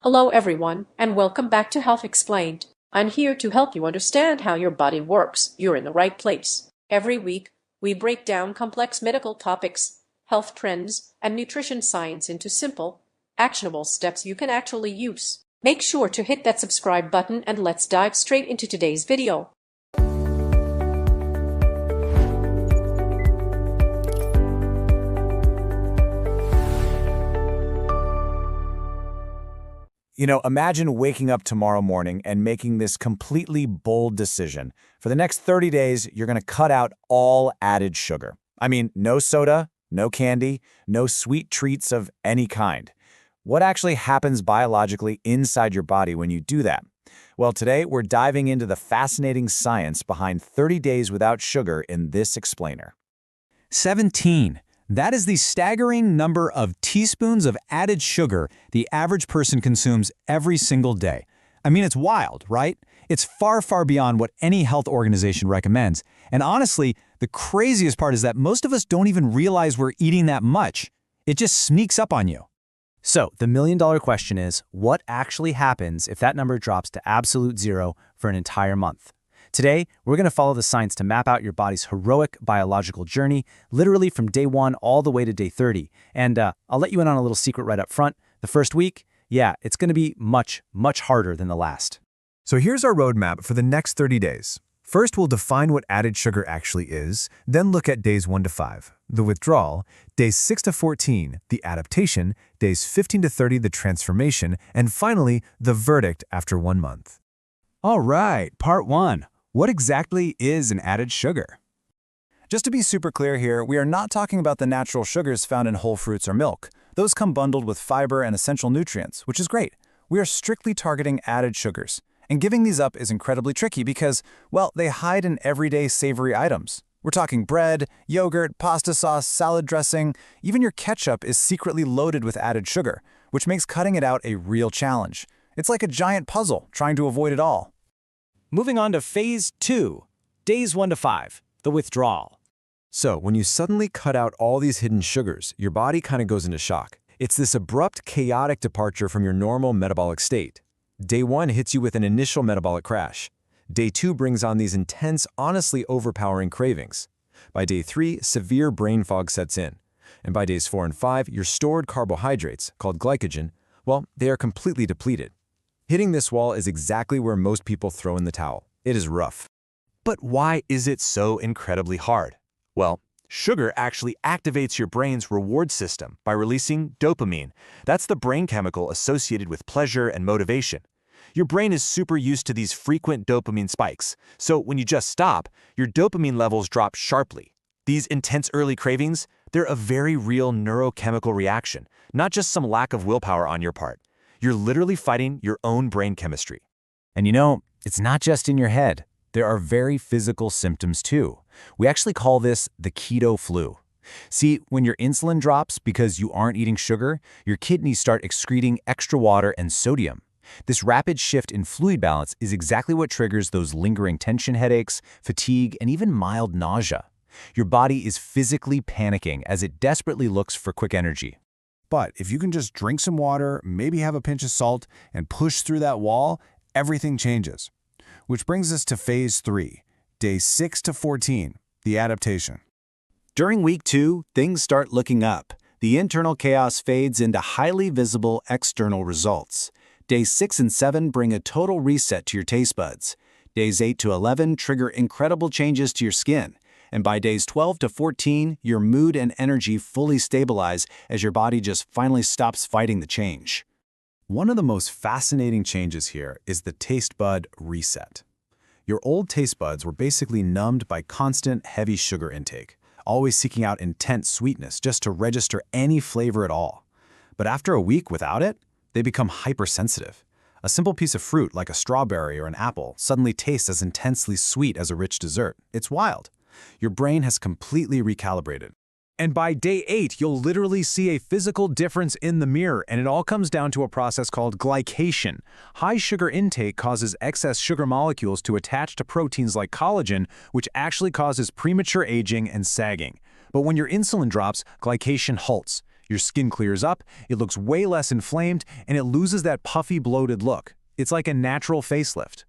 Hello everyone, and welcome back to Health Explained. I'm here to help you understand how your body works. You're in the right place. Every week, we break down complex medical topics, health trends, and nutrition science into simple, actionable steps you can actually use. Make sure to hit that subscribe button and let's dive straight into today's video. Imagine waking up tomorrow morning and making this completely bold decision. For the next 30 days, you're going to cut out all added sugar. I mean, no soda, no candy, no sweet treats of any kind. What actually happens biologically inside your body when you do that? Well, today we're diving into the fascinating science behind 30 days without sugar in this explainer. 17. That is the staggering number of teaspoons of added sugar the average person consumes every single day. I mean, it's wild, right? It's far, far beyond what any health organization recommends. And honestly, the craziest part is that most of us don't even realize we're eating that much. It just sneaks up on you. So, the million-dollar question is, what actually happens if that number drops to absolute zero for an entire month? Today, we're going to follow the science to map out your body's heroic biological journey, literally from day 1 all the way to day 30. And I'll let you in on a little secret right up front. The first week, it's going to be much, much harder than the last. So here's our roadmap for the next 30 days. First, we'll define what added sugar actually is, then look at days 1 to 5, the withdrawal, days 6 to 14, the adaptation, days 15 to 30, the transformation, and finally, the verdict after 1 month. All right, part 1. What exactly is an added sugar? Just to be super clear here, we are not talking about the natural sugars found in whole fruits or milk. Those come bundled with fiber and essential nutrients, which is great. We are strictly targeting added sugars. And giving these up is incredibly tricky because, well, they hide in everyday savory items. We're talking bread, yogurt, pasta sauce, salad dressing. Even your ketchup is secretly loaded with added sugar, which makes cutting it out a real challenge. It's like a giant puzzle, trying to avoid it all. Moving on to phase 2, days 1 to 5, the withdrawal. So when you suddenly cut out all these hidden sugars, your body kind of goes into shock. It's this abrupt, chaotic departure from your normal metabolic state. Day 1 hits you with an initial metabolic crash. Day 2 brings on these intense, honestly overpowering cravings. By day 3, severe brain fog sets in. And by days 4 and 5, your stored carbohydrates, called glycogen, well, they are completely depleted. Hitting this wall is exactly where most people throw in the towel. It is rough. But why is it so incredibly hard? Well, sugar actually activates your brain's reward system by releasing dopamine. That's the brain chemical associated with pleasure and motivation. Your brain is super used to these frequent dopamine spikes, so when you just stop, your dopamine levels drop sharply. These intense early cravings, they're a very real neurochemical reaction, not just some lack of willpower on your part. You're literally fighting your own brain chemistry. And it's not just in your head. There are very physical symptoms too. We actually call this the keto flu. See, when your insulin drops because you aren't eating sugar, your kidneys start excreting extra water and sodium. This rapid shift in fluid balance is exactly what triggers those lingering tension headaches, fatigue, and even mild nausea. Your body is physically panicking as it desperately looks for quick energy. But if you can just drink some water, maybe have a pinch of salt, and push through that wall, everything changes. Which brings us to phase 3, days 6 to 14, the adaptation. During week 2, things start looking up. The internal chaos fades into highly visible external results. Days 6 and 7 bring a total reset to your taste buds. Days 8 to 11 trigger incredible changes to your skin. And by days 12 to 14, your mood and energy fully stabilize as your body just finally stops fighting the change. One of the most fascinating changes here is the taste bud reset. Your old taste buds were basically numbed by constant heavy sugar intake, always seeking out intense sweetness just to register any flavor at all. But after a week without it, they become hypersensitive. A simple piece of fruit like a strawberry or an apple suddenly tastes as intensely sweet as a rich dessert. It's wild. Your brain has completely recalibrated. And by day 8, you'll literally see a physical difference in the mirror, and it all comes down to a process called glycation. High sugar intake causes excess sugar molecules to attach to proteins like collagen, which actually causes premature aging and sagging. But when your insulin drops, glycation halts. Your skin clears up, it looks way less inflamed, and it loses that puffy, bloated look. It's like a natural facelift.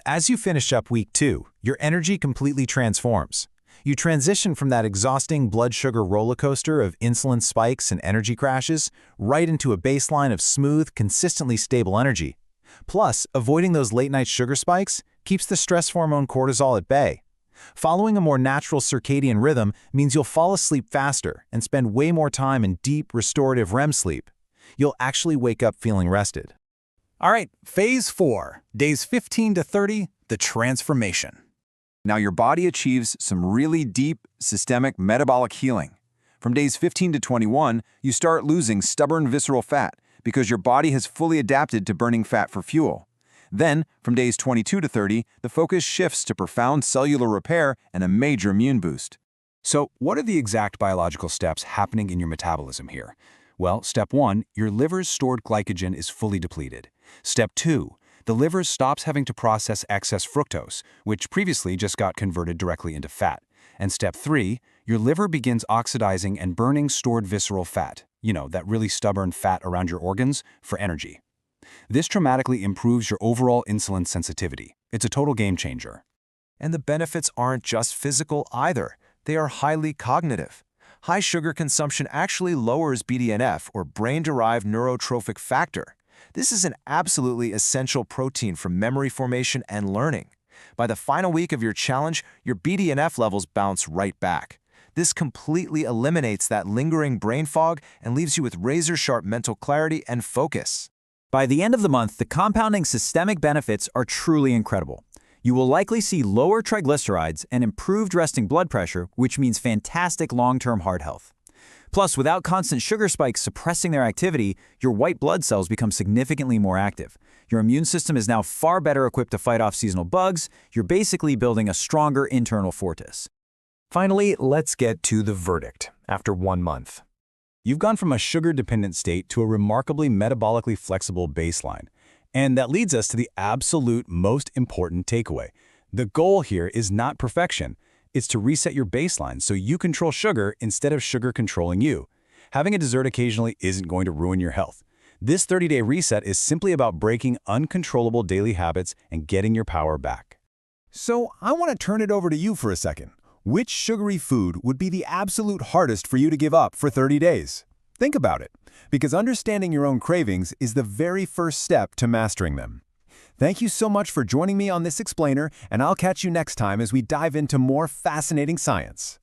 As you finish up week 2, your energy completely transforms. You transition from that exhausting blood sugar roller coaster of insulin spikes and energy crashes right into a baseline of smooth, consistently stable energy. Plus, avoiding those late-night sugar spikes keeps the stress hormone cortisol at bay. Following a more natural circadian rhythm means you'll fall asleep faster and spend way more time in deep, restorative REM sleep. You'll actually wake up feeling rested. All right, phase 4, days 15 to 30, the transformation. Now your body achieves some really deep, systemic metabolic healing. From days 15 to 21, you start losing stubborn visceral fat because your body has fully adapted to burning fat for fuel. Then, from days 22 to 30, the focus shifts to profound cellular repair and a major immune boost. So, what are the exact biological steps happening in your metabolism here? Well, step 1, your liver's stored glycogen is fully depleted. Step 2, the liver stops having to process excess fructose, which previously just got converted directly into fat. And step 3, your liver begins oxidizing and burning stored visceral fat, that really stubborn fat around your organs, for energy. This dramatically improves your overall insulin sensitivity. It's a total game changer. And the benefits aren't just physical either. They are highly cognitive. High sugar consumption actually lowers BDNF, or brain-derived neurotrophic factor. This is an absolutely essential protein for memory formation and learning. By the final week of your challenge, your BDNF levels bounce right back. This completely eliminates that lingering brain fog and leaves you with razor-sharp mental clarity and focus. By the end of the month, the compounding systemic benefits are truly incredible. You will likely see lower triglycerides and improved resting blood pressure, which means fantastic long-term heart health. Plus, without constant sugar spikes suppressing their activity, your white blood cells become significantly more active. Your immune system is now far better equipped to fight off seasonal bugs. You're basically building a stronger internal fortress. Finally, let's get to the verdict after 1 month. You've gone from a sugar-dependent state to a remarkably metabolically flexible baseline. And that leads us to the absolute most important takeaway. The goal here is not perfection. It's to reset your baseline so you control sugar instead of sugar controlling you. Having a dessert occasionally isn't going to ruin your health. This 30-day reset is simply about breaking uncontrollable daily habits and getting your power back. So I want to turn it over to you for a second. Which sugary food would be the absolute hardest for you to give up for 30 days? Think about it, because understanding your own cravings is the very first step to mastering them. Thank you so much for joining me on this explainer, and I'll catch you next time as we dive into more fascinating science.